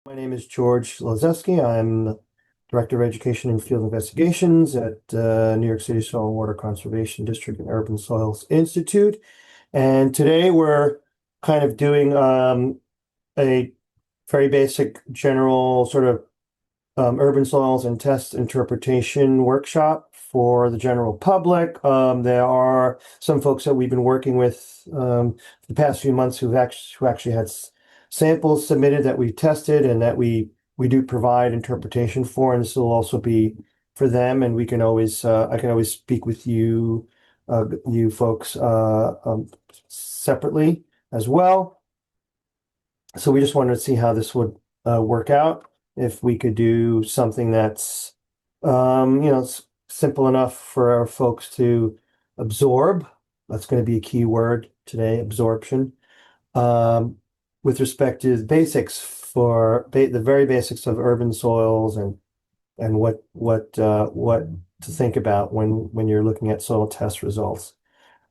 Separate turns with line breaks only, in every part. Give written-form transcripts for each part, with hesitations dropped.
My name is George Lozefski. I'm Director of Education and Field Investigations at New York City Soil and Water Conservation District and Urban Soils Institute. And today we're kind of doing a very basic general sort of urban soils and test interpretation workshop for the general public. There are some folks that we've been working with the past few months who actually had samples submitted that we tested and that we do provide interpretation for, and this will also be for them. And we can always I can always speak with you you folks separately as well. So we just wanted to see how this would work out. If we could do something that's simple enough for our folks to absorb. That's going to be a key word today, absorption. With respect to the basics for the very basics of urban soils and what to think about when you're looking at soil test results.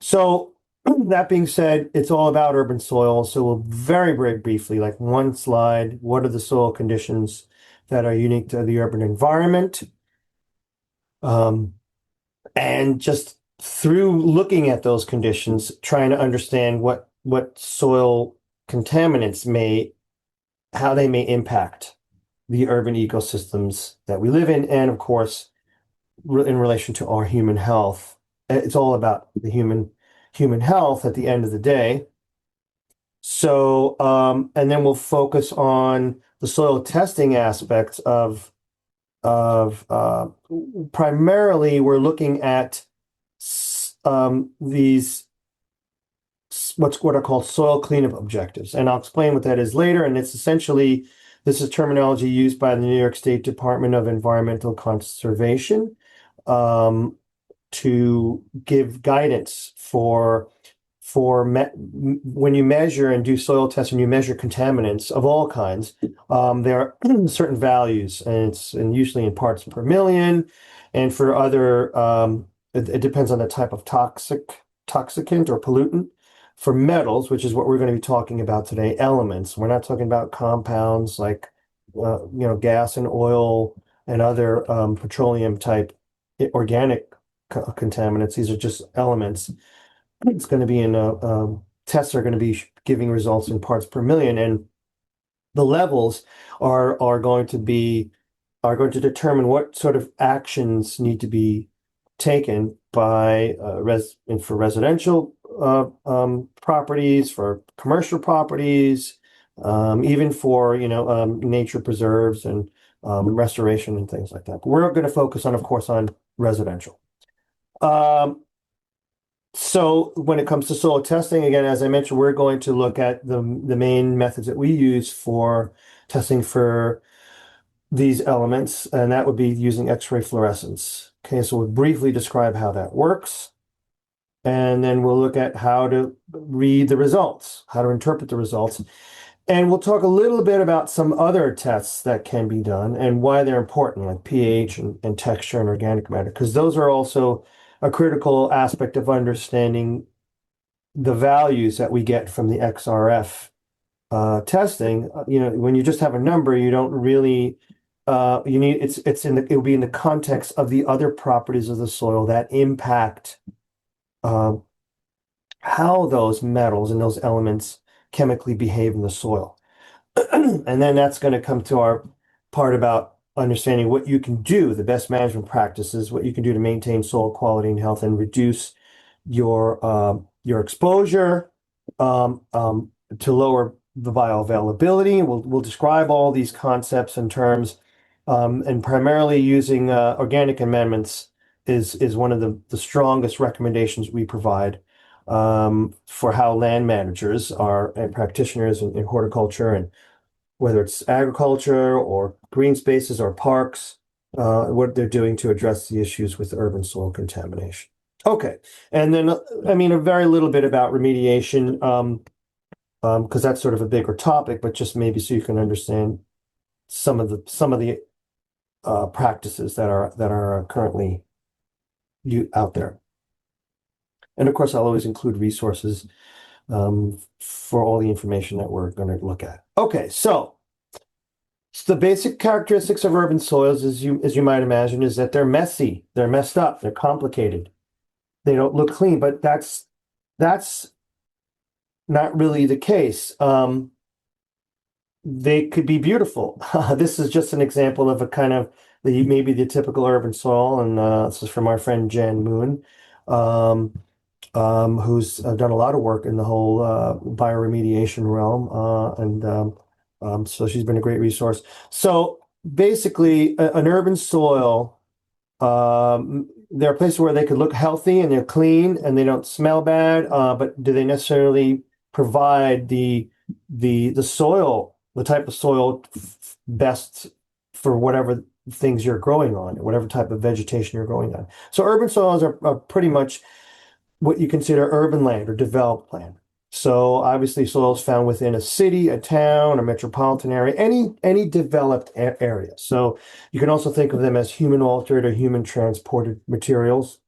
So that being said, it's all about urban soils. So we'll very briefly, like one slide, what are the soil conditions that are unique to the urban environment? And just through looking at those conditions, trying to understand what soil contaminants how they may impact the urban ecosystems that we live in, and of course, in relation to our human health. It's all about the human health at the end of the day. So, and then we'll focus on the soil testing aspects of primarily we're looking at these what are called soil cleanup objectives, and I'll explain what that is later. And it's essentially, this is terminology used by the New York State Department of Environmental Conservation to give guidance for when you measure and do soil tests and you measure contaminants of all kinds. There are certain values, and it's usually in parts per million, and for other it depends on the type of toxicant or pollutant. For metals, which is what we're going to be talking about today, elements. We're not talking about compounds like gas and oil and other petroleum type organic contaminants. These are just elements. It's going to be tests are going to be giving results in parts per million, and the levels are going to determine what sort of actions need to be taken by for residential properties, for commercial properties, even for nature preserves and restoration and things like that. But we're going to focus on, of course, on residential. So when it comes to soil testing, again, as I mentioned, we're going to look at the main methods that we use for testing for these elements, and that would be using X-ray fluorescence. Okay, so we'll briefly describe how that works, and then we'll look at how to read the results, how to interpret the results, and we'll talk a little bit about some other tests that can be done and why they're important, like pH and texture and organic matter, because those are also a critical aspect of understanding the values that we get from the XRF testing. When you just have a number, you don't really you need it will be in the context of the other properties of the soil that impact how those metals and those elements chemically behave in the soil. And then that's going to come to our part about understanding what you can do, the best management practices, what you can do to maintain soil quality and health and reduce your exposure to lower the bioavailability. We'll describe all these concepts and terms, and primarily using organic amendments is one of the strongest recommendations we provide for how land managers and practitioners in horticulture, and whether it's agriculture or green spaces or parks, what they're doing to address the issues with urban soil contamination. Okay, and then a very little bit about remediation, because that's sort of a bigger topic, but just maybe so you can understand some of the practices that are currently out there. And of course, I'll always include resources for all the information that we're going to look at. Okay, so So the basic characteristics of urban soils, as you might imagine, is that they're messy, they're messed up, they're complicated, they don't look clean. But that's not really the case. They could be beautiful. This is just an example of a kind of maybe the typical urban soil, and this is from our friend Jan Moon, um, who's done a lot of work in the whole bioremediation realm, and so she's been a great resource. So basically, an urban soil, there are places where they could look healthy and they're clean and they don't smell bad, but do they necessarily provide the soil, the type of soil best for whatever things you're growing on, whatever type of vegetation you're growing on? So urban soils are pretty much what you consider urban land or developed land. So obviously soils found within a city, a town, a metropolitan area, any developed area. So you can also think of them as human altered or human transported materials.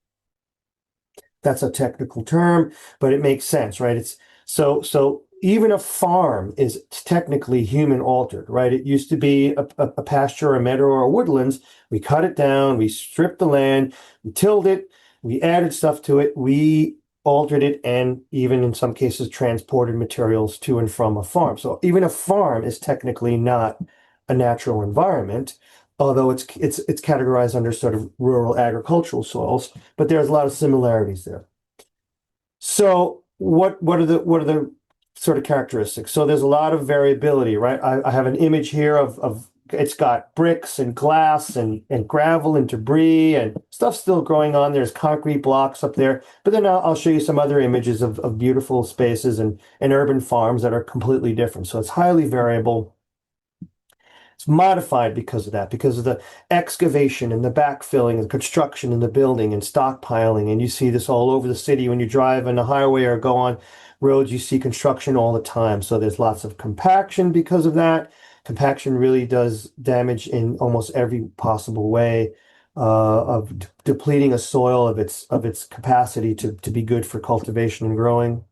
That's a technical term, but it makes sense, right? So even a farm is technically human altered, right? It used to be a pasture, a meadow, or a woodlands. We cut it down, we stripped the land, we tilled it, we added stuff to it, we altered it, and even in some cases transported materials to and from a farm. So even a farm is technically not a natural environment, although it's categorized under sort of rural agricultural soils, but there's a lot of similarities there. So what are the sort of characteristics? So there's a lot of variability, right? I have an image here of it's got bricks and glass and gravel and debris and stuff still growing on. There's concrete blocks up there. But then I'll show you some other images of beautiful spaces and urban farms that are completely different. So it's highly variable. It's modified because of that, because of the excavation and the backfilling and construction and the building and stockpiling. And you see this all over the city when you drive on the highway or go on roads, you see construction all the time. So there's lots of compaction because of that. Compaction really does damage in almost every possible way, of depleting a soil of its capacity to be good for cultivation and growing.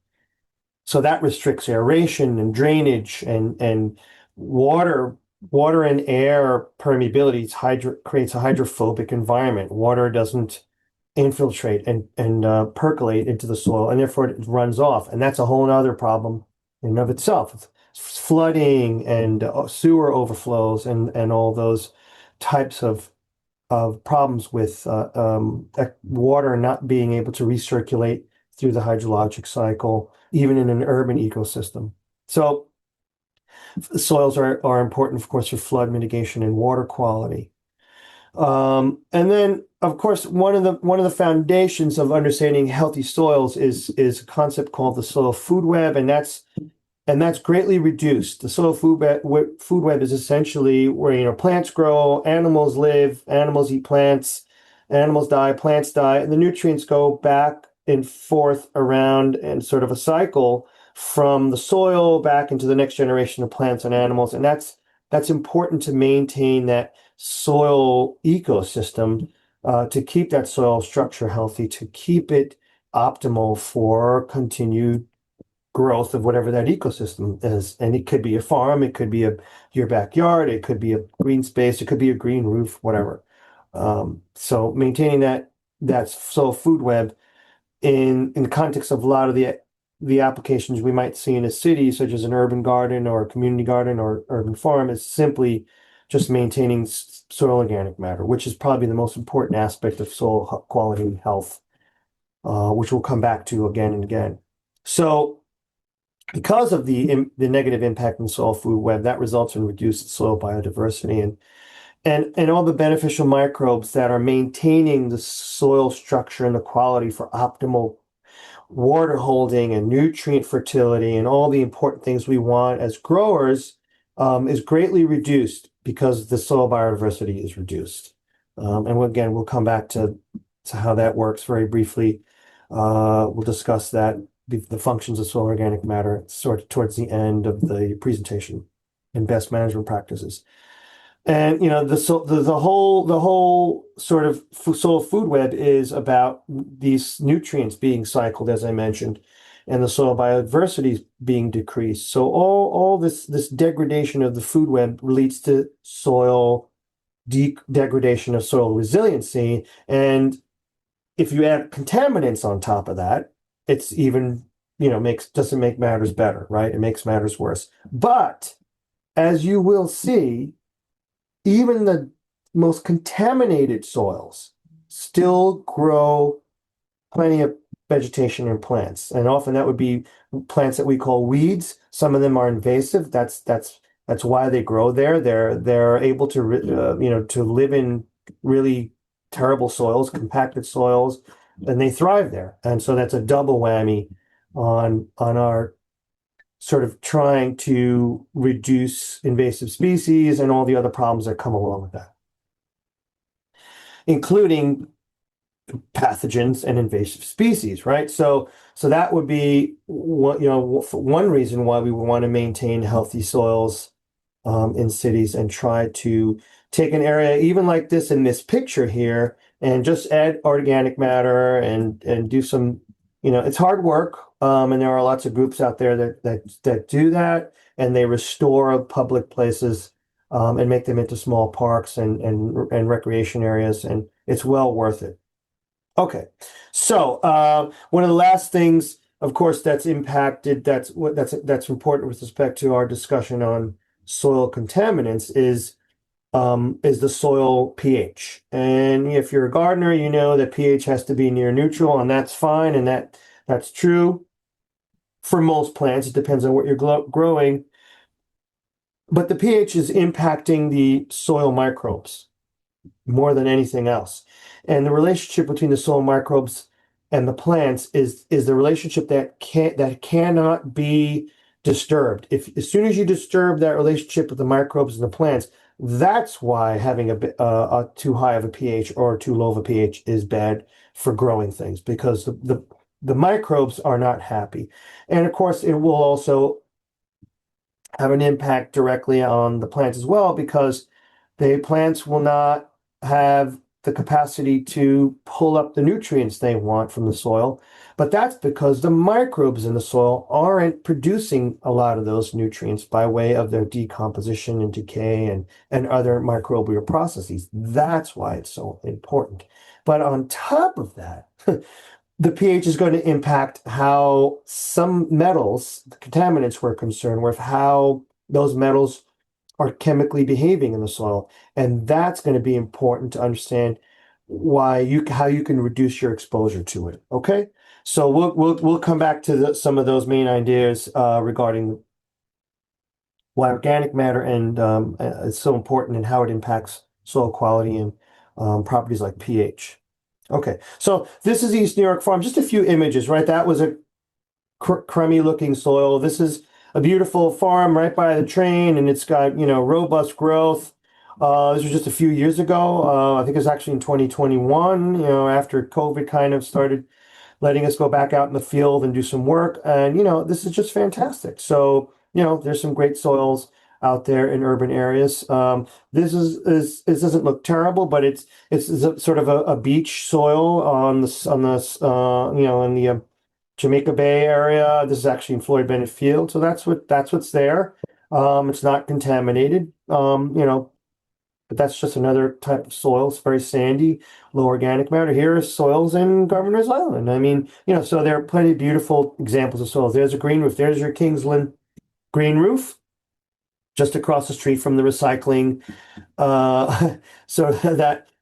So that restricts aeration and drainage and water water and air permeability. Creates a hydrophobic environment. Water doesn't infiltrate and percolate into the soil, and therefore it runs off. And that's a whole other problem in and of itself. It's flooding and sewer overflows and all those types of problems with water not being able to recirculate through the hydrologic cycle, even in an urban ecosystem. So soils are important, of course, for flood mitigation and water quality. And then, of course, one of the foundations of understanding healthy soils is a concept called the soil food web, and that's greatly reduced. The soil food web is essentially where plants grow, animals live, animals eat plants, animals die, plants die, and the nutrients go back and forth around and sort of a cycle from the soil back into the next generation of plants and animals. And that's important to maintain that soil ecosystem, to keep that soil structure healthy, to keep it optimal for continued growth of whatever that ecosystem is. And it could be a farm, it could be your backyard, it could be a green space, it could be a green roof, whatever. So maintaining that soil food web in the context of a lot of the applications we might see in a city, such as an urban garden or a community garden or urban farm, is simply just maintaining soil organic matter, which is probably the most important aspect of soil quality and health, which we'll come back to again and again. So because of the negative impact in soil food web, that results in reduced soil biodiversity and all the beneficial microbes that are maintaining the soil structure and the quality for optimal water holding and nutrient fertility and all the important things we want as growers, is greatly reduced because the soil biodiversity is reduced. And again, we'll come back to how that works very briefly. We'll discuss that, the functions of soil organic matter, sort of towards the end of the presentation and best management practices. And the whole sort of soil food web is about these nutrients being cycled, as I mentioned, and the soil biodiversity is being decreased. So all this degradation of the food web leads to soil degradation of soil resiliency. And if you add contaminants on top of that, it's even, makes doesn't make matters better, right? It makes matters worse. But as you will see, even the most contaminated soils still grow plenty of vegetation and plants. And often that would be plants that we call weeds. Some of them are invasive. That's why they grow there. They're able to to live in really terrible soils, compacted soils, and they thrive there. And so that's a double whammy on our sort of trying to reduce invasive species and all the other problems that come along with that, including pathogens and invasive species, right? So that would be one reason why we want to maintain healthy soils in cities and try to take an area even like this in this picture here and just add organic matter and do some, it's hard work. And there are lots of groups out there that do that, and they restore public places and make them into small parks and recreation areas, and it's well worth it. Okay, so one of the last things, of course, that's impacted, that's important with respect to our discussion on soil contaminants is the soil pH. And if you're a gardener, you know that pH has to be near neutral, and that's fine, and that's true for most plants. It depends on what you're growing, but the pH is impacting the soil microbes more than anything else. And the relationship between the soil microbes and the plants is the relationship that cannot be disturbed. If as soon as you disturb that relationship with the microbes and the plants, that's why having a too high of a pH or too low of a pH is bad for growing things, because the microbes are not happy. And of course, it will also have an impact directly on the plants as well, because the plants will not have the capacity to pull up the nutrients they want from the soil. But that's because the microbes in the soil aren't producing a lot of those nutrients by way of their decomposition and decay and other microbial processes. That's why it's so important. But on top of that, the pH is going to impact how some metals, the contaminants we're concerned with, how those metals are chemically behaving in the soil. And that's going to be important to understand how you can reduce your exposure to it. Okay. So we'll come back to some of those main ideas regarding why organic matter and is so important and how it impacts soil quality and properties like pH. Okay, so this is East New York Farm. Just a few images, right? That was a crummy looking soil. This is a beautiful farm right by the train, and it's got, robust growth. This was just a few years ago. I think it was actually in 2021, after COVID kind of started letting us go back out in the field and do some work. And, this is just fantastic. So, there's some great soils out there in urban areas. This doesn't look terrible, but it's sort of a beach soil on in the Jamaica Bay area. This is actually in Floyd Bennett Field, so that's what's there. It's not contaminated, but that's just another type of soil. It's very sandy, low organic matter. Here are soils in Governor's Island. I mean, so there are plenty of beautiful examples of soils. There's a green roof. There's your Kingsland green roof, just across the street from the recycling. So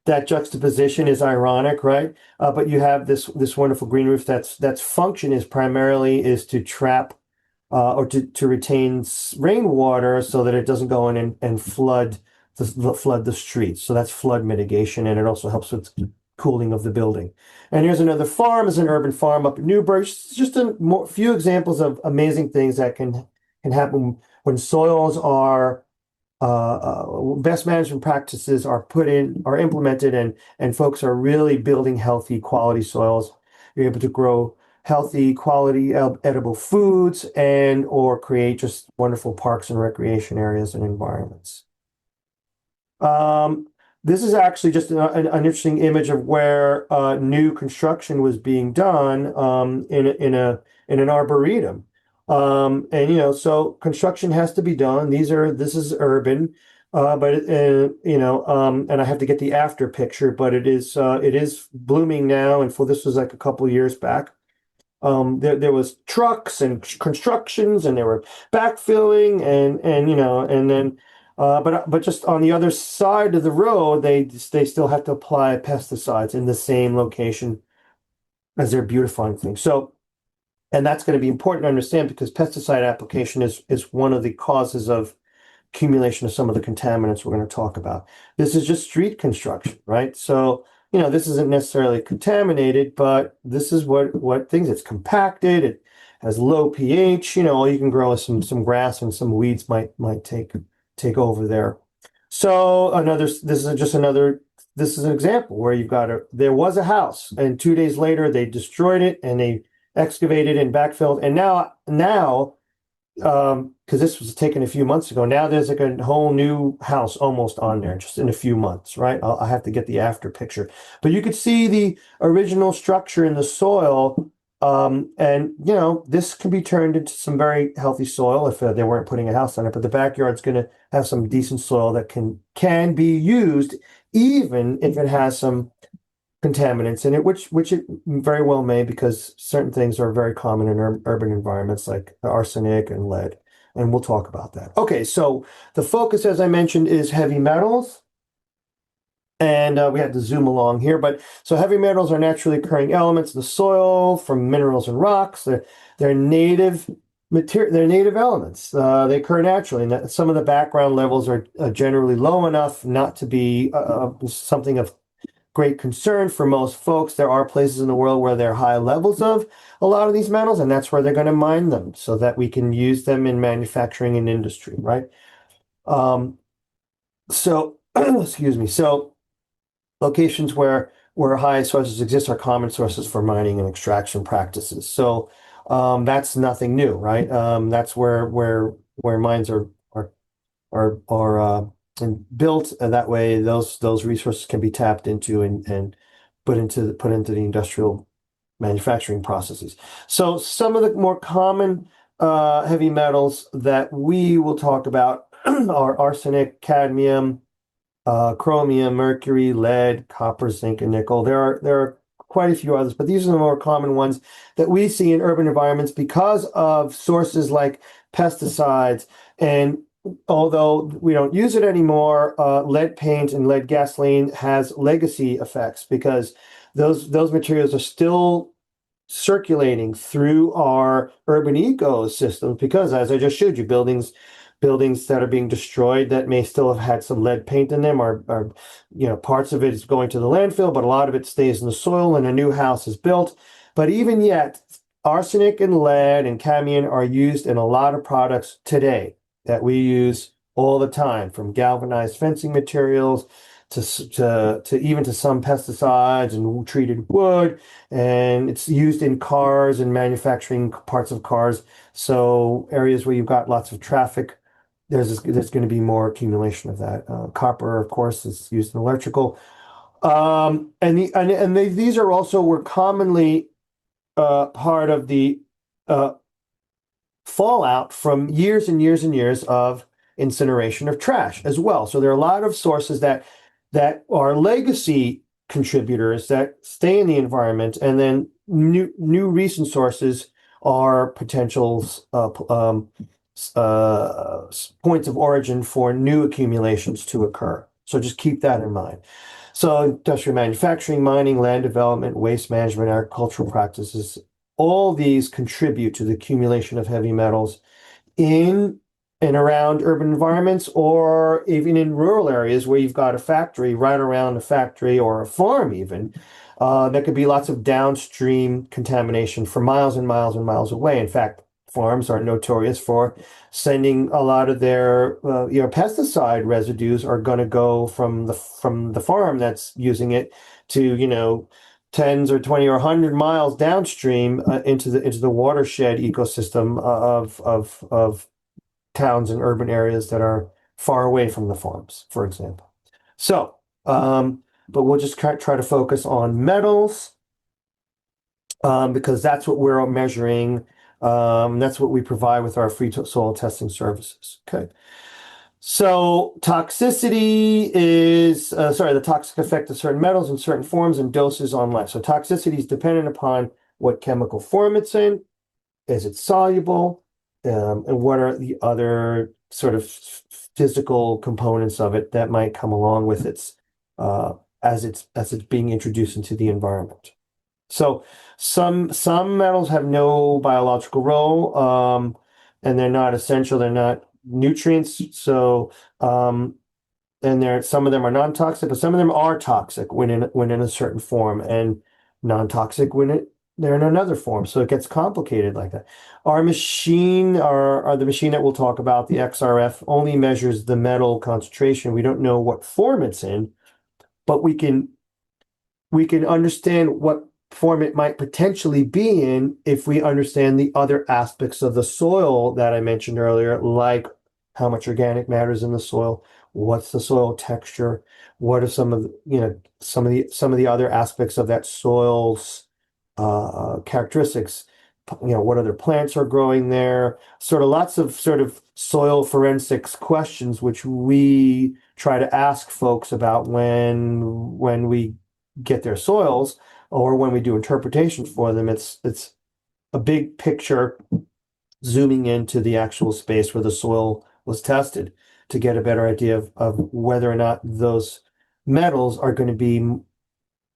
that juxtaposition is ironic, right? But you have this wonderful green roof that's function is primarily is to trap or to retain rainwater so that it doesn't go in and flood the streets. So that's flood mitigation, and it also helps with cooling of the building. And here's another farm, is an urban farm up in Newburgh. Just a few examples of amazing things that can happen when soils are best management practices are implemented, and folks are really building healthy quality soils. You're able to grow healthy quality edible foods or create just wonderful parks and recreation areas and environments. This is actually just an interesting image of where new construction was being done in in an arboretum. And so construction has to be done. This is urban, but and I have to get the after picture, but it is blooming now. And for this was like a couple years back. There was trucks and constructions, and they were backfilling, and then but just on the other side of the road, they still have to apply pesticides in the same location as they're beautifying things. So, and that's going to be important to understand because pesticide application is one of the causes of accumulation of some of the contaminants we're going to talk about. This is just street construction, right? So, this isn't necessarily contaminated, but this is what things, it's compacted, it has low pH, all you can grow is some grass and some weeds might take over there. So this is an example where there was a house and 2 days later they destroyed it and they excavated and backfilled. And now because this was taken a few months ago. Now there's like a whole new house almost on there just in a few months, right? I'll have to get the after picture. But you could see the original structure in the soil. And this can be turned into some very healthy soil if they weren't putting a house on it. But the backyard's going to have some decent soil that can be used, even if it has some contaminants in it, which it very well may, because certain things are very common in urban environments like arsenic and lead. And we'll talk about that. Okay, so the focus, as I mentioned, is heavy metals. And we have to zoom along here. But so heavy metals are naturally occurring elements in the soil from minerals and rocks. They're native material. They're native elements. They occur naturally. And some of the background levels are generally low enough not to be something of great concern for most folks. There are places in the world where there are high levels of a lot of these metals, and that's where they're going to mine them so that we can use them in manufacturing and industry, right? So, excuse me. So locations where high sources exist are common sources for mining and extraction practices. So that's nothing new, right? That's where mines are and built, and that way those resources can be tapped into and put into the industrial manufacturing processes. So some of the more common heavy metals that we will talk about are arsenic, cadmium, chromium, mercury, lead, copper, zinc, and nickel. There are quite a few others, but these are the more common ones that we see in urban environments because of sources like pesticides. And although we don't use it anymore, lead paint and lead gasoline has legacy effects because those materials are still circulating through our urban ecosystems because, as I just showed you, buildings that are being destroyed that may still have had some lead paint in them are parts of it is going to the landfill, but a lot of it stays in the soil and a new house is built. But even yet, arsenic and lead and cadmium are used in a lot of products today that we use all the time, from galvanized fencing materials to even to some pesticides and treated wood, and it's used in cars and manufacturing parts of cars. So areas where you've got lots of traffic, there's going to be more accumulation of that. Copper, of course, is used in electrical. These are also were commonly part of the fallout from years and years and years of incineration of trash as well. So there are a lot of sources that are legacy contributors that stay in the environment, and then new recent sources are potentials points of origin for new accumulations to occur. So just keep that in mind. So industrial manufacturing, mining, land development, waste management, agricultural practices, all these contribute to the accumulation of heavy metals in and around urban environments, or even in rural areas where you've got a factory right around a factory or a farm even. There could be lots of downstream contamination for miles and miles and miles away. In fact, farms are notorious for sending a lot of their pesticide residues are going to go from the farm that's using it to tens or 20 or 100 miles downstream into the watershed ecosystem of towns and urban areas that are far away from the farms, for example. So, but we'll just try to focus on metals because that's what we're measuring That's what we provide with our free soil testing services. Okay. So toxicity is, the toxic effect of certain metals in certain forms and doses on life. So toxicity is dependent upon what chemical form it's in, is it soluble, and what are the other sort of physical components of it that might come along with its uh, as it's being introduced into the environment. So some metals have no biological role, and they're not essential. They're not nutrients. So and some of them are non-toxic, but some of them are toxic when in a certain form, and non-toxic they're in another form. So it gets complicated like that. The machine that we'll talk about, the XRF, only measures the metal concentration. We don't know what form it's in, but we can understand what form it might potentially be in if we understand the other aspects of the soil that I mentioned earlier, like how much organic matter is in the soil, what's the soil texture, what are some of the other aspects of that soil's characteristics, what other plants are growing there, sort of lots of sort of soil forensics questions, which we try to ask folks about when we get their soils or when we do interpretation for them. It's a big picture zooming into the actual space where the soil was tested to get a better idea of whether or not those metals are going to be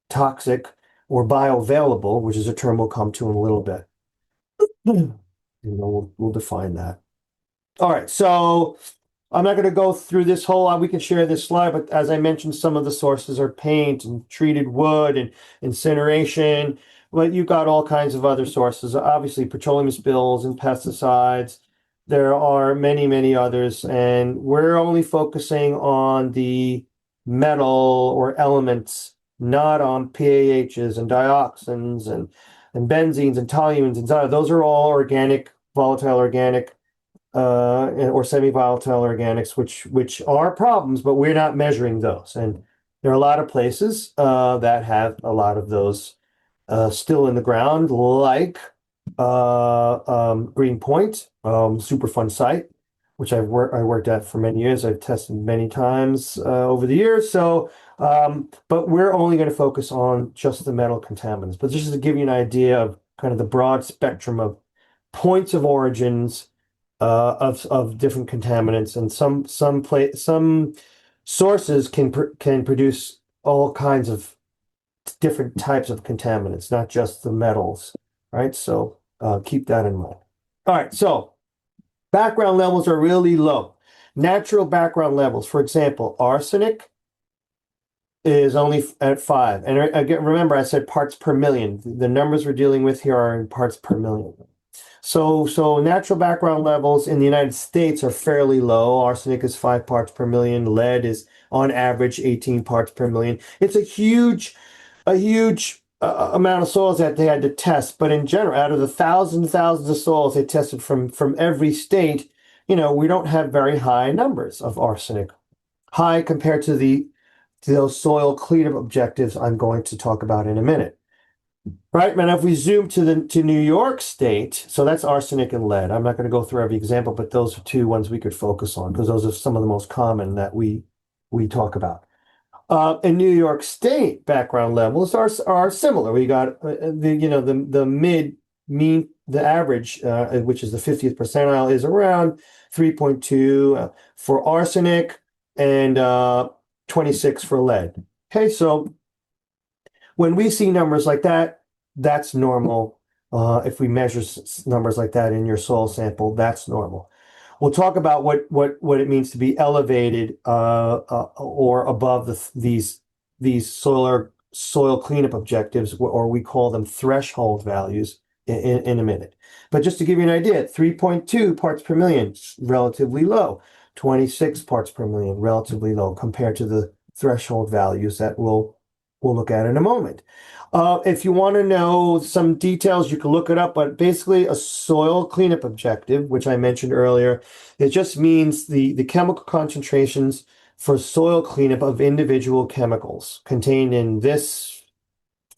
toxic or bioavailable, which is a term we'll come to in a little bit. And we'll define that. All right, so I'm not going to go through this we can share this slide, but as I mentioned, some of the sources are paint and treated wood and incineration. But you've got all kinds of other sources, obviously petroleum spills and pesticides. There are many, many others, and we're only focusing on the metal or elements, not on PAHs and dioxins and benzenes and toluenes and those are all organic, volatile organic or semi-volatile organics, which are problems, but we're not measuring those. And there are a lot of places that have a lot of those still in the ground, like Green Point, super fun site, which I worked at for many years. I've tested many times over the years. So, but we're only going to focus on just the metal contaminants. But just to give you an idea of kind of the broad spectrum of points of origins of different contaminants, and some sources can produce all kinds of different types of contaminants, not just the metals, right? So keep that in mind. All right, so background levels are really low. Natural background levels, for example, arsenic is only at 5. And again, remember, I said parts per million. The numbers we're dealing with here are in parts per million. So natural background levels in the United States are fairly low. Arsenic is 5 parts per million. Lead is on average 18 parts per million. It's a huge amount of soils that they had to test. But in general, out of the thousands of soils they tested from every state, we don't have very high numbers of arsenic. High compared to those soil cleanup objectives I'm going to talk about in a minute. Right, man. If we zoom to New York State, so that's arsenic and lead. I'm not going to go through every example, but those are two ones we could focus on because those are some of the most common that we talk about. In New York State, background levels are similar. We got the average, which is the 50th percentile, is around 3.2 for arsenic and 26 for lead. Okay, so when we see numbers like that, that's normal. If we measure numbers like that in your soil sample, that's normal. We'll talk about what it means to be elevated or above these soil cleanup objectives, or we call them threshold values in a minute. But just to give you an idea, 3.2 parts per million, relatively low. 26 parts per million, relatively low compared to the threshold values that we'll look at in a moment. If you want to know some details, you can look it up, but basically a soil cleanup objective, which I mentioned earlier, it just means the chemical concentrations for soil cleanup of individual chemicals contained in this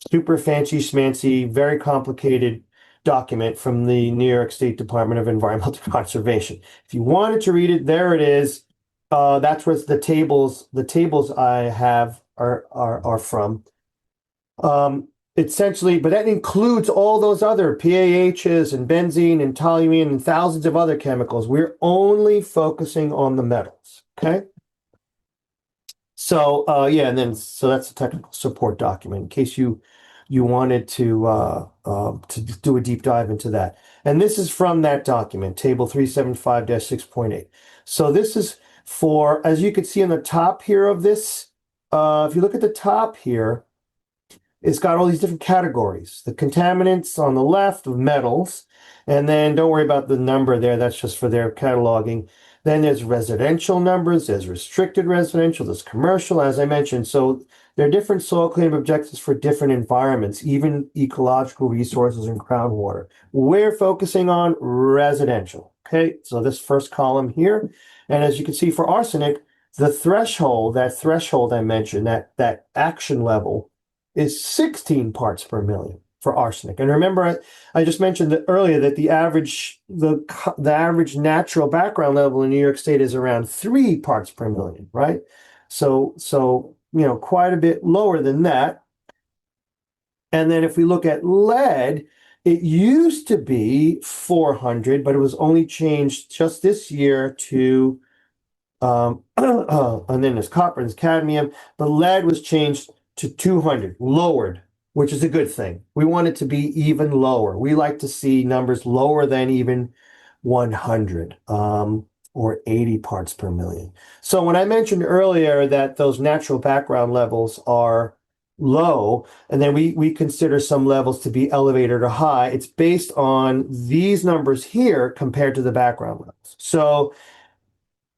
super fancy schmancy, very complicated document from the New York State Department of Environmental Conservation. If you wanted to read it, there it is. That's where the tables I have are from. Essentially, but that includes all those other PAHs and benzene and toluene and thousands of other chemicals. We're only focusing on the metals. Okay. So yeah, and then so that's a technical support document in case you wanted to do a deep dive into that. And this is from that document, table 375-6.8. So this is for, as you can see on the top here of this, if you look at the top here, it's got all these different categories. The contaminants on the left of metals, and then don't worry about the number there. That's just for their cataloging. Then there's residential numbers, there's restricted residential, there's commercial, as I mentioned. So there are different soil cleanup objectives for different environments, even ecological resources and groundwater. We're focusing on residential. Okay, so this first column here. And as you can see for arsenic, the threshold, that threshold I mentioned, that action level is 16 parts per million for arsenic. And remember, I just mentioned that earlier that the average natural background level in New York State is around 3 parts per million, right? So quite a bit lower than that. And then if we look at lead, it used to be 400, but it was only changed just this year to and then there's copper and cadmium, but lead was changed to 200, lowered, which is a good thing. We want it to be even lower. We like to see numbers lower than even 100 or 80 parts per million. So when I mentioned earlier that those natural background levels are low, and then we consider some levels to be elevated or high, it's based on these numbers here compared to the background levels. So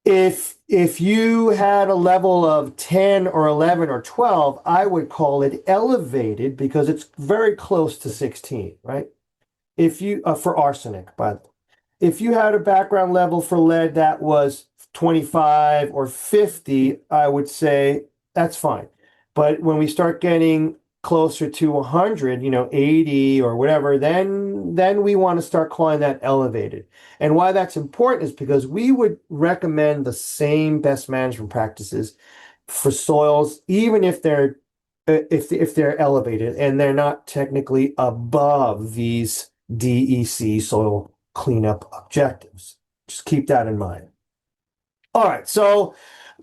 if you had a level of 10 or 11 or 12, I would call it elevated because it's very close to 16, right? If you for arsenic, but if you had a background level for lead that was 25 or 50, I would say that's fine. But when we start getting closer to 100, 80 or whatever, then we want to start calling that elevated. And why that's important is because we would recommend the same best management practices for soils, even if they're elevated and they're not technically above these DEC soil cleanup objectives. Just keep that in mind. All right, so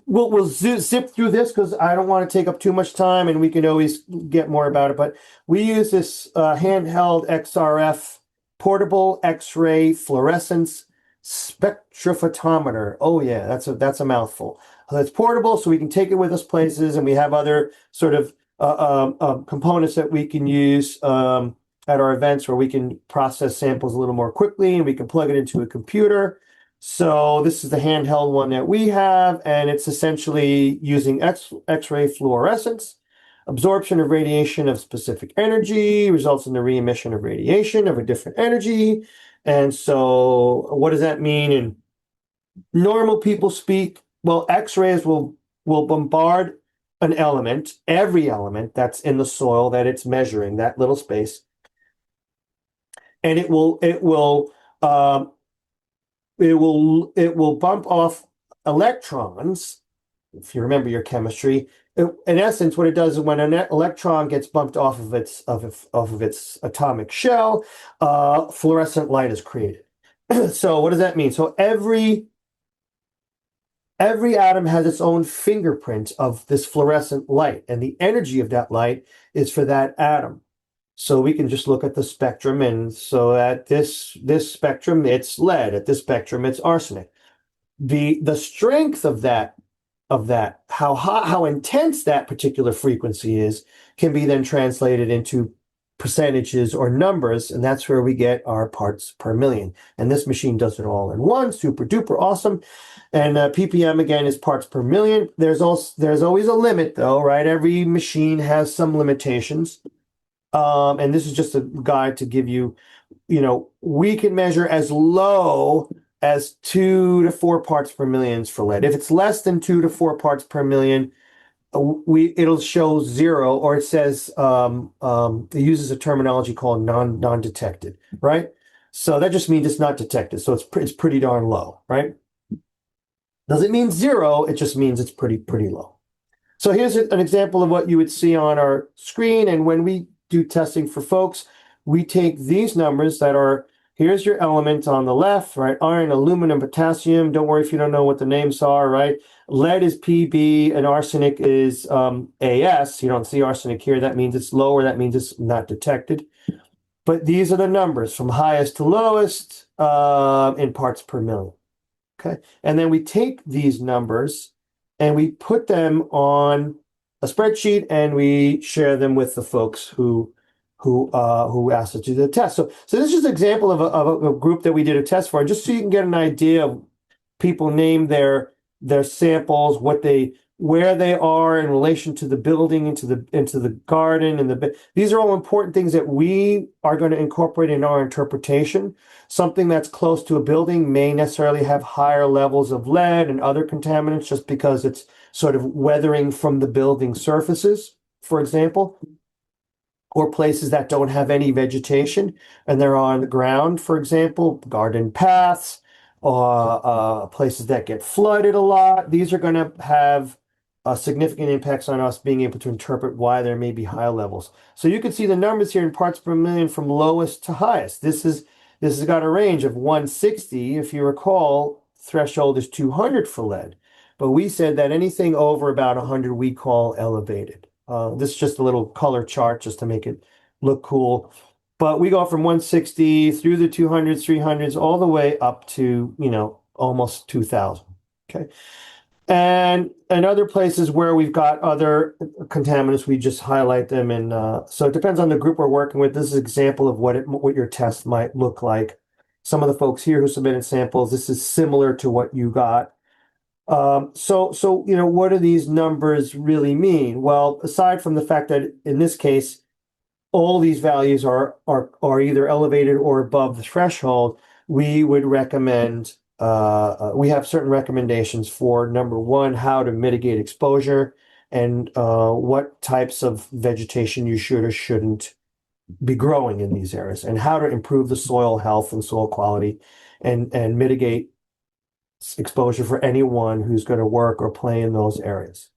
we'll zip through this because I don't want to take up too much time, and we can always get more about it. But we use this handheld XRF portable X-ray fluorescence spectrophotometer. Oh yeah, that's a mouthful. It's portable, so we can take it with us places, and we have other sort of components that we can use at our events where we can process samples a little more quickly, and we can plug it into a computer. So this is the handheld one that we have, and it's essentially using X-ray fluorescence. Absorption of radiation of specific energy results in the re-emission of radiation of a different energy. And so what does that mean in normal people speak? Well, X-rays will bombard an element, every element that's in the soil that it's measuring, that little space. And it will bump off electrons. If you remember your chemistry, in essence, what it does is when an electron gets bumped off of its atomic shell, fluorescent light is created. So what does that mean? So every atom has its own fingerprint of this fluorescent light, and the energy of that light is for that atom. So we can just look at the spectrum, and so at this spectrum, it's lead. At this spectrum, it's arsenic. The strength of that, how intense that particular frequency is, can be then translated into percentages or numbers, and that's where we get our parts per million. And this machine does it all in one, super duper awesome. And ppm again is parts per million. There's always a limit though, right? Every machine has some limitations. And this is just a guide to give you, we can measure as low as 2 to 4 parts per million for lead. If it's less than 2 to 4 parts per million, it'll show zero, or it says it uses a terminology called non-detected, right? So that just means it's not detected. So it's pretty darn low, right? Doesn't mean zero, it just means it's pretty low. So here's an example of what you would see on our screen. And when we do testing for folks, we take these numbers that are, here's your elements on the left, right? Iron, aluminum, potassium. Don't worry if you don't know what the names are, right? Lead is PB and arsenic is AS. You don't see arsenic here. That means it's lower. That means it's not detected. But these are the numbers from highest to lowest in parts per million. Okay. And then we take these numbers and we put them on a spreadsheet and we share them with the folks who asked us to do the test. So this is an example of a group that we did a test for, just so you can get an idea of people name their samples, where they are in relation to the building, into the garden, and these are all important things that we are going to incorporate in our interpretation. Something that's close to a building may necessarily have higher levels of lead and other contaminants just because it's sort of weathering from the building surfaces, for example, or places that don't have any vegetation and they're on the ground, for example, garden paths, or places that get flooded a lot. These are going to have significant impacts on us being able to interpret why there may be high levels. So you can see the numbers here in parts per million from lowest to highest. This has got a range of 160. If you recall, threshold is 200 for lead. But we said that anything over about 100 we call elevated. This is just a little color chart just to make it look cool. But we go from 160 through the 200s, 300s, all the way up to, almost 2000. Okay. And other places where we've got other contaminants, we just highlight them. And so it depends on the group we're working with. This is an example of what your test might look like. Some of the folks here who submitted samples, this is similar to what you got. So what do these numbers really mean? Well, aside from the fact that in this case, all these values are either elevated or above the threshold, we would recommend, we have certain recommendations for, number one, how to mitigate exposure and what types of vegetation you should or shouldn't be growing in these areas, and how to improve the soil health and soil quality and mitigate exposure for anyone who's going to work or play in those areas.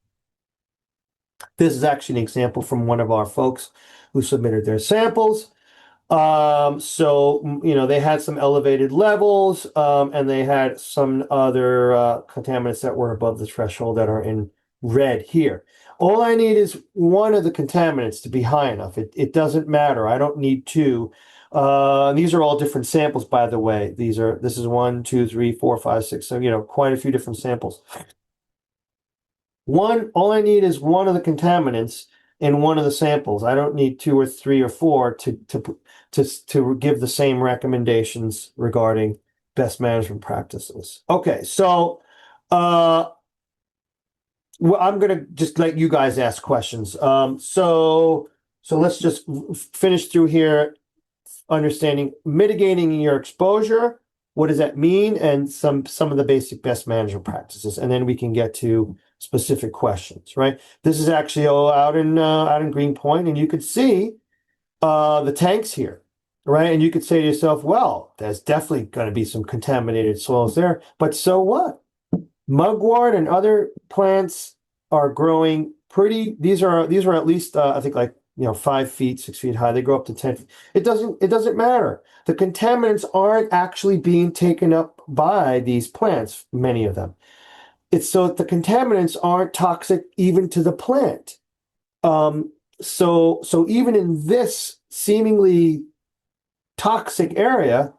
This is actually an example from one of our folks who submitted their samples. They had some elevated levels, and they had some other contaminants that were above the threshold that are in red here. All I need is one of the contaminants to be high enough. It doesn't matter. I don't need two. These are all different samples, by the way. This is 1, 2, 3, 4, 5, 6. So, quite a few different samples. All I need is one of the contaminants in one of the samples. I don't need 2 or 3 or 4 to give the same recommendations regarding best management practices. Okay, so I'm going to just let you guys ask questions. So let's just finish through here, understanding mitigating your exposure. What does that mean? And some of the basic best management practices, and then we can get to specific questions. Right. This is actually out in Greenpoint, and you could see the tanks here. Right. And you could say to yourself, well, there's definitely going to be some contaminated soils there, but so what? Mugwort and other plants are growing these are at least I think 5 feet, 6 feet high. They grow up to 10 feet. It doesn't matter. The contaminants aren't actually being taken up by these plants, many of them. It's so that the contaminants aren't toxic even to the plant. So even in this seemingly toxic area,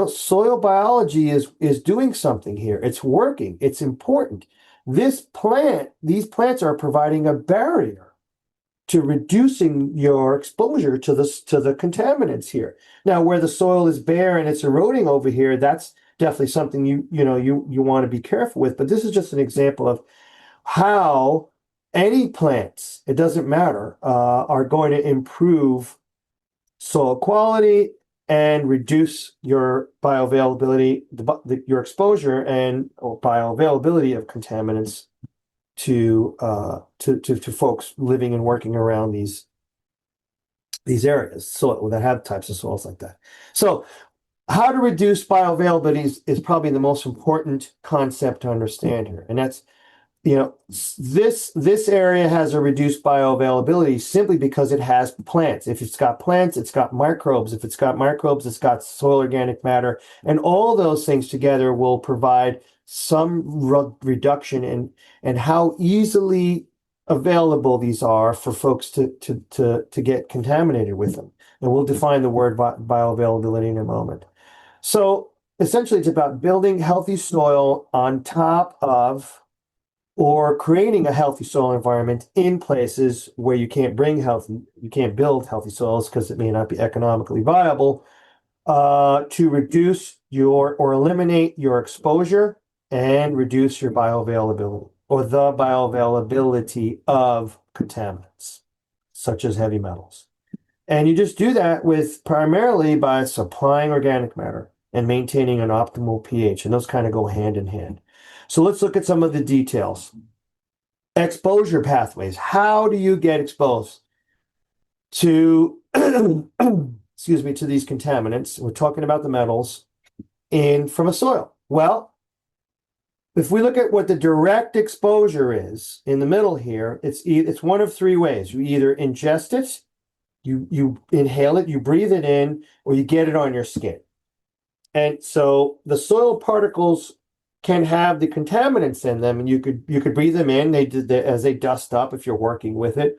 soil biology is doing something here. It's working. It's important. These plants are providing a barrier to reducing your exposure to the contaminants here. Now, where the soil is bare and it's eroding over here, that's definitely something you want to be careful with. But this is just an example of how any plants, it doesn't matter, are going to improve soil quality and reduce your bioavailability, your exposure or bioavailability of contaminants to folks living and working around these areas so that have types of soils like that. So how to reduce bioavailability is probably the most important concept to understand here. And that's, this area has a reduced bioavailability simply because it has plants. If it's got plants, it's got microbes. If it's got microbes, it's got soil organic matter. And all those things together will provide some reduction in how easily available these are for folks to get contaminated with them. And we'll define the word bioavailability in a moment. So essentially, it's about building healthy soil on top of or creating a healthy soil environment in places where you can't build healthy soils because it may not be economically viable, to reduce or eliminate your exposure and reduce your bioavailability or the bioavailability of contaminants, such as heavy metals. And you just do that primarily by supplying organic matter and maintaining an optimal pH, and those kind of go hand in hand. So let's look at some of the details. Exposure pathways. How do you get exposed to, excuse me, to these contaminants? We're talking about the metals from a soil. Well, if we look at what the direct exposure is in the middle here, it's one of three ways. You either ingest it, you inhale it, you breathe it in, or you get it on your skin. And so the soil particles can have the contaminants in them, and you could breathe them in. As they dust up if you're working with it.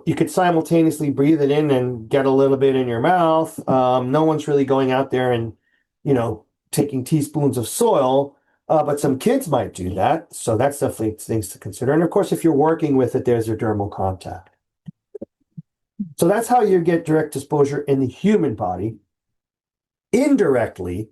You could simultaneously breathe it in and get a little bit in your mouth. No one's really going out there and taking teaspoons of soil, but some kids might do that. So that's definitely things to consider. And of course, if you're working with it, there's your dermal contact. So that's how you get direct exposure in the human body. Indirectly,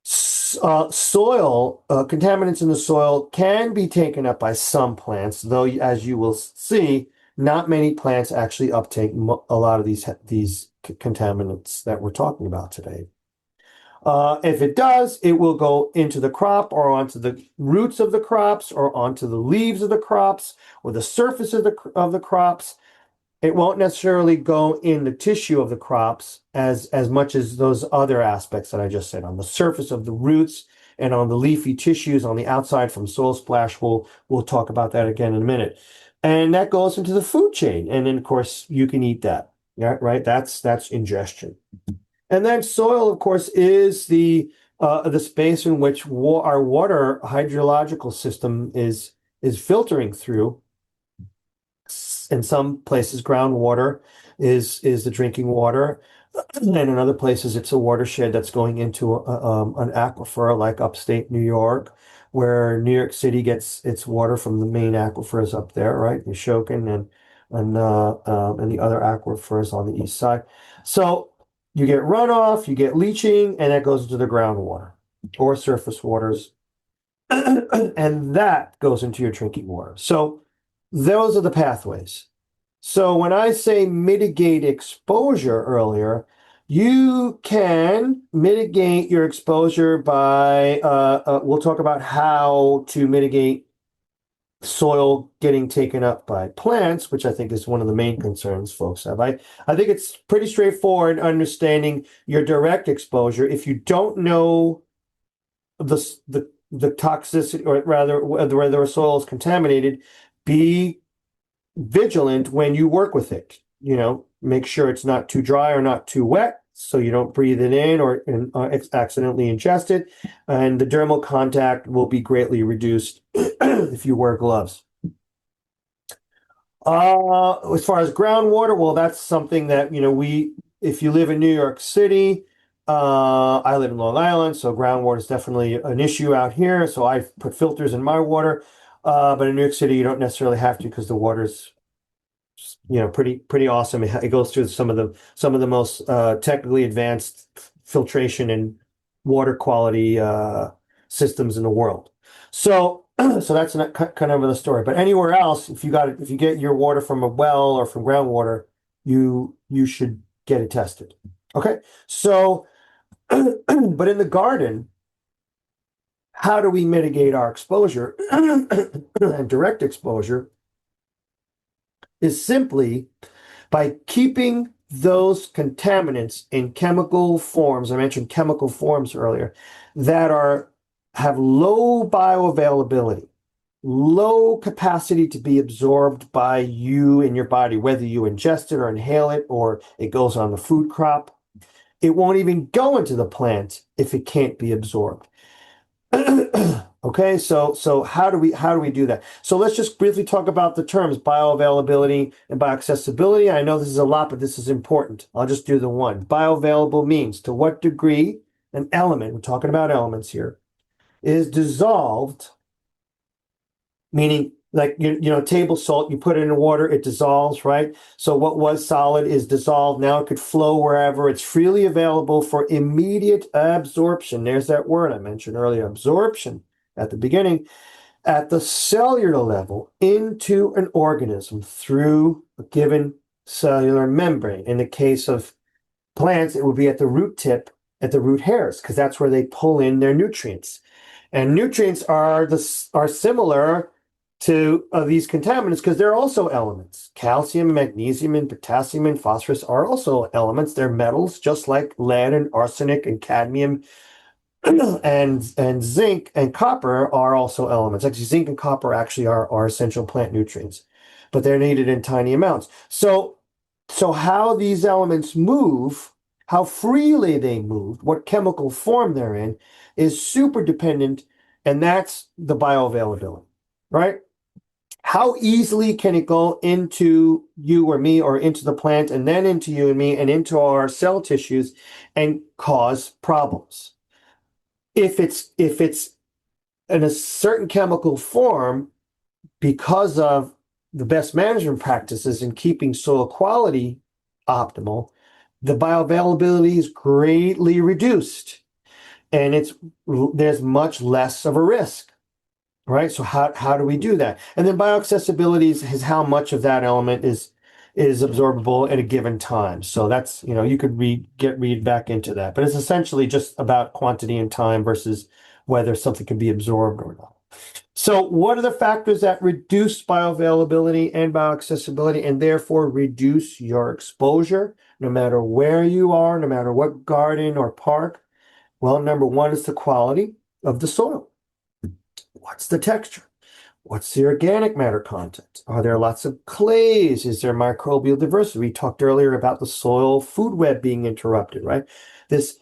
soil contaminants in the soil can be taken up by some plants, though, as you will see, not many plants actually uptake a lot of these contaminants that we're talking about today. If it does, it will go into the crop or onto the roots of the crops or onto the leaves of the crops or the surface of the crops. It won't necessarily go in the tissue of the crops as much as those other aspects that I just said, on the surface of the roots and on the leafy tissues on the outside from soil splash. We'll talk about that again in a minute. And that goes into the food chain. And then, of course, you can eat that. Yeah, right? That's ingestion. And then soil, of course, is the space in which our water hydrological system is filtering through. In some places, groundwater is the drinking water, and in other places, it's a watershed that's going into an aquifer, like upstate New York, where New York City gets its water from the main aquifers up there, right? Neshokin and the other aquifers on the east side. So you get runoff, you get leaching, and that goes into the groundwater or surface waters, and that goes into your drinking water. So those are the pathways. So when I say mitigate exposure earlier, you can mitigate your exposure by, we'll talk about how to mitigate soil getting taken up by plants, which I think is one of the main concerns folks have. I think it's pretty straightforward understanding your direct exposure. If you don't know the toxicity, or rather whether a soil is contaminated, be vigilant when you work with it. Make sure it's not too dry or not too wet, so you don't breathe it in or accidentally ingest it. And the dermal contact will be greatly reduced if you wear gloves. As far as groundwater, well, that's something that, if you live in New York City, I live in Long Island, so groundwater is definitely an issue out here. So I put filters in my water. But in New York City, you don't necessarily have to, because the water's, pretty awesome. It goes through some of the most technically advanced filtration and water quality systems in the world. So that's not kind of the story. But anywhere else, if you get your water from a well or from groundwater, you should get it tested. Okay, so but in the garden, how do we mitigate our exposure and direct exposure is simply by keeping those contaminants in chemical forms. I mentioned chemical forms earlier that have low bioavailability, low capacity to be absorbed by you in your body, whether you ingest it or inhale it or it goes on the food crop. It won't even go into the plant if it can't be absorbed. Okay, so how do we do that? So let's just briefly talk about the terms bioavailability and bioaccessibility. I know this is a lot, but this is important. I'll just do the one. Bioavailable means to what degree an element, we're talking about elements here, is dissolved, meaning like table salt, you put it in water, it dissolves, right? So what was solid is dissolved. Now it could flow wherever. It's freely available for immediate absorption. There's that word I mentioned earlier, absorption at the beginning, at the cellular level into an organism through a given cellular membrane. In the case of plants, it would be at the root tip, at the root hairs, because that's where they pull in their nutrients. And nutrients are similar to these contaminants because they're also elements. Calcium, magnesium, and potassium and phosphorus are also elements. They're metals, just like lead and arsenic and cadmium and zinc and copper are also elements. Actually, zinc and copper actually are essential plant nutrients, but they're needed in tiny amounts. So how these elements move, how freely they move, what chemical form they're in, is super dependent, and that's the bioavailability, right? How easily can it go into you or me or into the plant and then into you and me and into our cell tissues and cause problems? If it's in a certain chemical form, because of the best management practices in keeping soil quality optimal, the bioavailability is greatly reduced, and there's much less of a risk, right? So how do we do that? And then bioaccessibility is how much of that element is absorbable at a given time. So that's, you could read back into that, but it's essentially just about quantity and time versus whether something can be absorbed or not. So what are the factors that reduce bioavailability and bioaccessibility and therefore reduce your exposure, no matter where you are, no matter what garden or park? Well, number one is the quality of the soil. What's the texture? What's the organic matter content? Are there lots of clays? Is there microbial diversity? We talked earlier about the soil food web being interrupted, right? This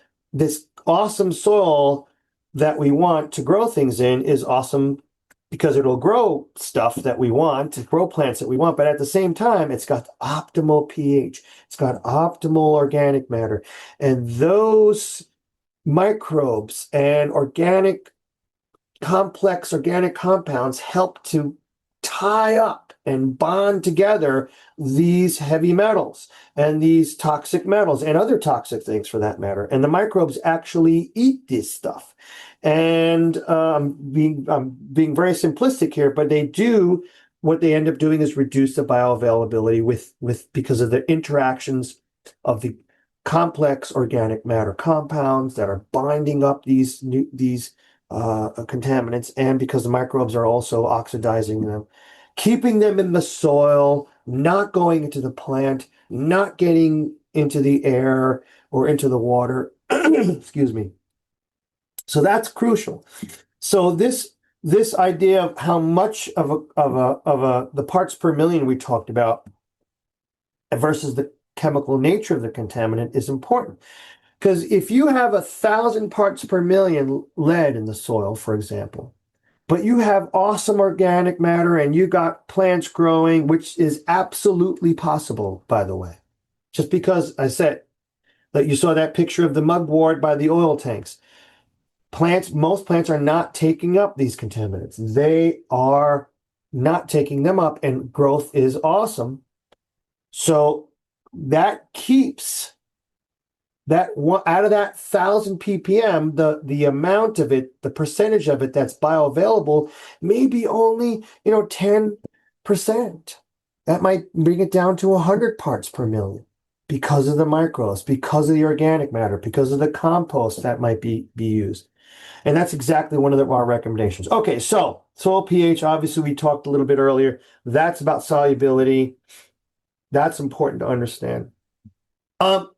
awesome soil that we want to grow things in is awesome because it'll grow stuff that we want, to grow plants that we want, but at the same time, it's got optimal pH, it's got optimal organic matter, and those microbes and complex organic compounds help to tie up and bond together these heavy metals and these toxic metals and other toxic things for that matter. And the microbes actually eat this stuff. And being very simplistic here, but what they end up doing is reduce the bioavailability because of the interactions of the complex organic matter compounds that are binding up these contaminants, and because the microbes are also oxidizing them, keeping them in the soil, not going into the plant, not getting into the air or into the water. Excuse me. So that's crucial. So this idea of how much of the parts per million we talked about versus the chemical nature of the contaminant is important. Because if you have 1,000 parts per million lead in the soil, for example, but you have awesome organic matter and you got plants growing, which is absolutely possible, by the way. Just because I said that you saw that picture of the mugwort by the oil tanks. Most plants are not taking up these contaminants. They are not taking them up, and growth is awesome. So that keeps that one out of that 1,000 ppm, the amount of it, the percentage of it that's bioavailable, maybe only 10%. That might bring it down to 100 parts per million because of the microbes, because of the organic matter, because of the compost that might be used. And that's exactly one of our recommendations. Okay, so soil pH, obviously we talked a little bit earlier. That's about solubility. That's important to understand. Um,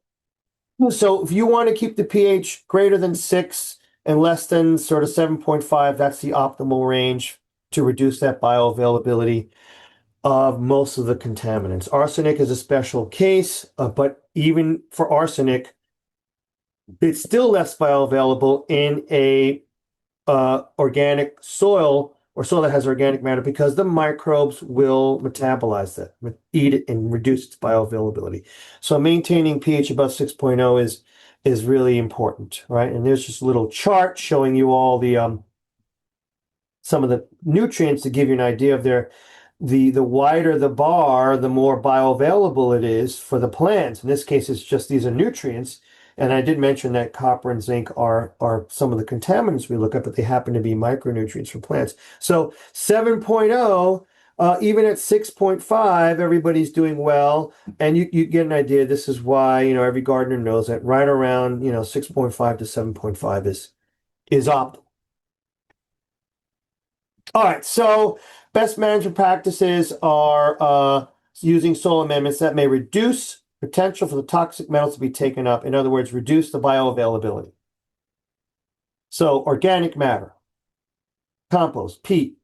so if you want to keep the pH greater than 6 and less than sort of 7.5, that's the optimal range to reduce that bioavailability of most of the contaminants. Arsenic is a special case, but even for arsenic, it's still less bioavailable in a organic soil or soil that has organic matter because the microbes will metabolize that, eat it, and reduce its bioavailability. So maintaining pH above 6.0 is really important, right? And there's just a little chart showing you all the some of the nutrients to give you an idea of the wider the bar, the more bioavailable it is for the plants. In this case, it's just these are nutrients. And I did mention that copper and zinc are some of the contaminants we look at, but they happen to be micronutrients for plants. So 7.0, even at 6.5, everybody's doing well. And you get an idea. This is why, every gardener knows that right around, 6.5 to 7.5 is optimal. All right, so best management practices are using soil amendments that may reduce potential for the toxic metals to be taken up. In other words, reduce the bioavailability. So organic matter, compost, peat,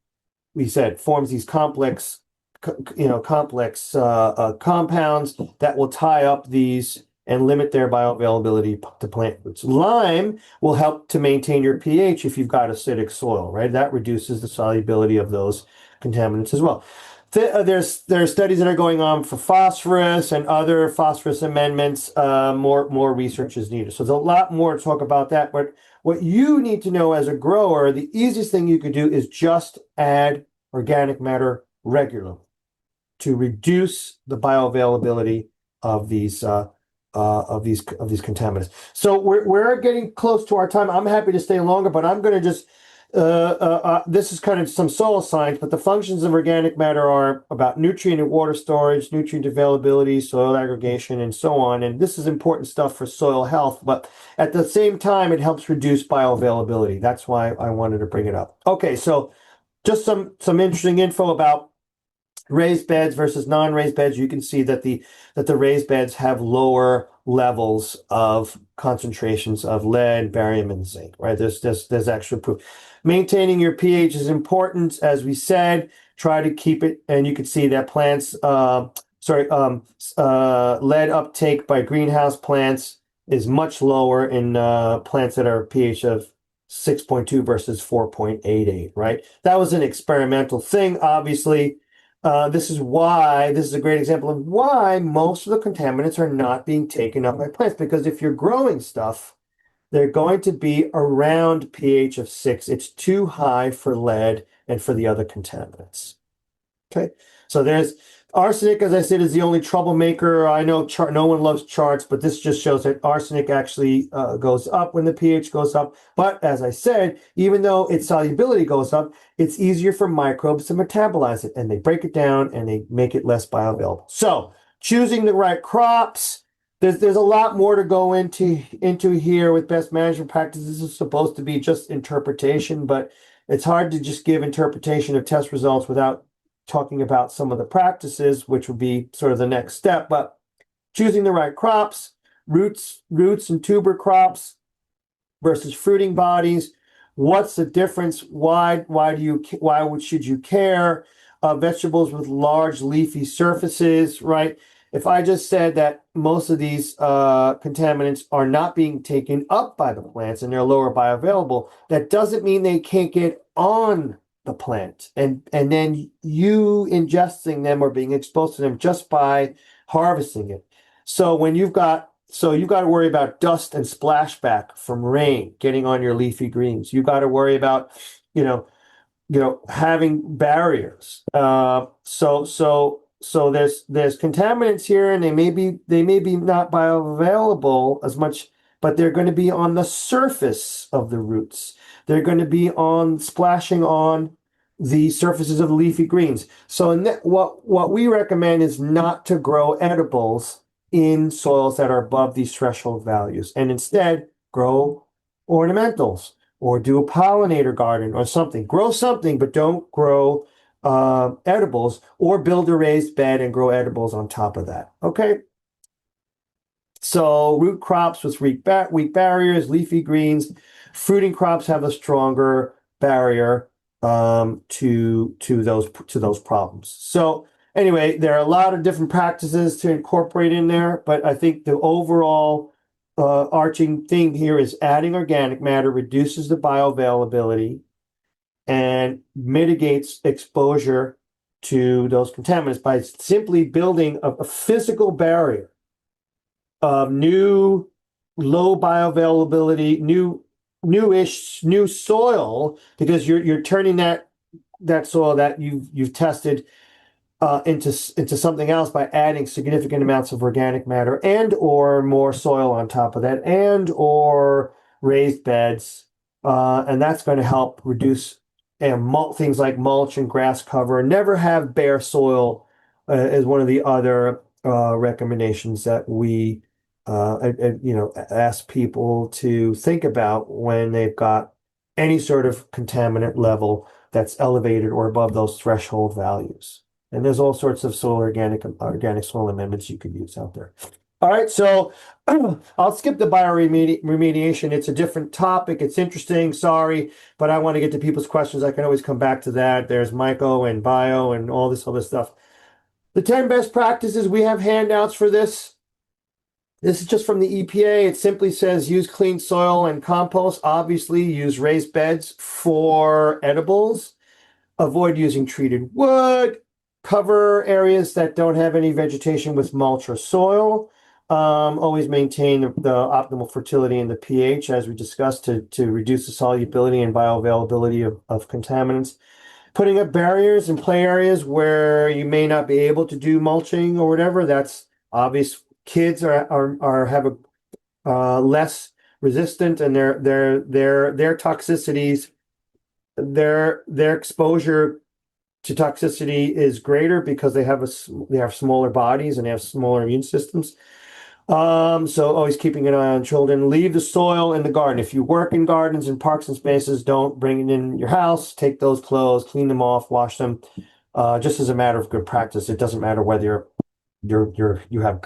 we said, forms these complex compounds that will tie up these and limit their bioavailability to plant roots. Lime will help to maintain your pH if you've got acidic soil, right? That reduces the solubility of those contaminants as well. There are studies that are going on for phosphorus and other phosphorus amendments. More research is needed. So there's a lot more to talk about that. But what you need to know as a grower, the easiest thing you could do is just add organic matter regularly to reduce the bioavailability of these contaminants. So we're getting close to our time. I'm happy to stay longer, but I'm going to just this is kind of some soil science, but the functions of organic matter are about nutrient and water storage, nutrient availability, soil aggregation, and so on. And this is important stuff for soil health, but at the same time, it helps reduce bioavailability. That's why I wanted to bring it up. Okay, so just some interesting info about raised beds versus non-raised beds. You can see that the raised beds have lower levels of concentrations of lead, barium, and zinc, right? There's actual proof. Maintaining your pH is important, as we said. Try to keep it, and you can see that plants, lead uptake by greenhouse plants is much lower in plants that are pH of 6.2 versus 4.88, right? That was an experimental thing, obviously. This is a great example of why most of the contaminants are not being taken up by plants, because if you're growing stuff, they're going to be around pH of 6. It's too high for lead and for the other contaminants. Okay, so there's arsenic, as I said, is the only troublemaker. I know no one loves charts, but this just shows that arsenic actually goes up when the pH goes up. But as I said, even though its solubility goes up, it's easier for microbes to metabolize it, and they break it down and they make it less bioavailable. So choosing the right crops. There's a lot more to go into here with best management practices. This is supposed to be just interpretation, but it's hard to just give interpretation of test results without talking about some of the practices, which would be sort of the next step. But choosing the right crops, roots and tuber crops versus fruiting bodies. What's the difference? Why should you care? Vegetables with large leafy surfaces, right? If I just said that most of these contaminants are not being taken up by the plants and they're lower bioavailable, that doesn't mean they can't get on the plant. And then you ingesting them or being exposed to them just by harvesting it. So you've got to worry about dust and splashback from rain getting on your leafy greens. You got to worry about, having barriers. So there's contaminants here, and they may be not bioavailable as much, but they're going to be on the surface of the roots. They're going to be splashing on the surfaces of the leafy greens. So what we recommend is not to grow edibles in soils that are above these threshold values, and instead grow ornamentals, or do a pollinator garden or something. Grow something, but don't grow edibles, or build a raised bed and grow edibles on top of that. Okay. So root crops with weak barriers, leafy greens, fruiting crops have a stronger barrier to those problems. So anyway, there are a lot of different practices to incorporate in there, but I think the overall arching thing here is adding organic matter reduces the bioavailability and mitigates exposure to those contaminants by simply building a physical barrier of new low bioavailability, new soil, because you're turning that soil that you've tested into something else by adding significant amounts of organic matter and or more soil on top of that and or raised beds, and that's going to help reduce things like mulch and grass cover. Never have bare soil is one of the other recommendations that we ask people to think about when they've got any sort of contaminant level that's elevated or above those threshold values. And there's all sorts of organic soil amendments you could use out there. All right, so I'll skip the bioremediation. It's a different topic. It's interesting, sorry, but I want to get to people's questions. I can always come back to that. There's myco and bio and all this other stuff. The 10 best practices, we have handouts for this. This is just from the EPA. It simply says use clean soil and compost. Obviously, use raised beds for edibles. Avoid using treated wood. Cover areas that don't have any vegetation with mulch or soil. Always maintain the optimal fertility and the pH, as we discussed, to reduce the solubility and bioavailability of contaminants. Putting up barriers in play areas where you may not be able to do mulching or whatever. That's obvious. Kids have a less resistant, and their toxicities, their exposure to toxicity is greater because they have smaller bodies and they have smaller immune systems. So always keeping an eye on children. Leave the soil in the garden. If you work in gardens and parks and spaces, don't bring it in your house. Take those clothes, clean them off, wash them. Just as a matter of good practice. It doesn't matter whether you have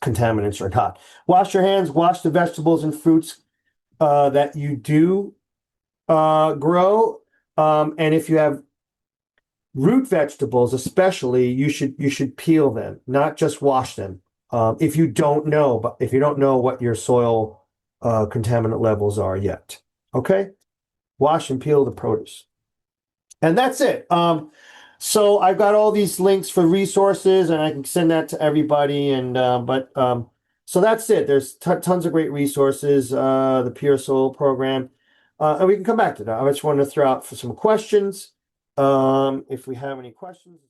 contaminants or not. Wash your hands, wash the vegetables and fruits that you do grow. And if you have root vegetables, especially, you should peel them, not just wash them. If you don't know what your soil contaminant levels are yet. Okay? Wash and peel the produce. And that's it. So I've got all these links for resources, and I can send that to everybody. And so that's it. There's tons of great resources. The Pure Soil program, and we can come back to that. I just want to throw out for some questions. If we have any questions.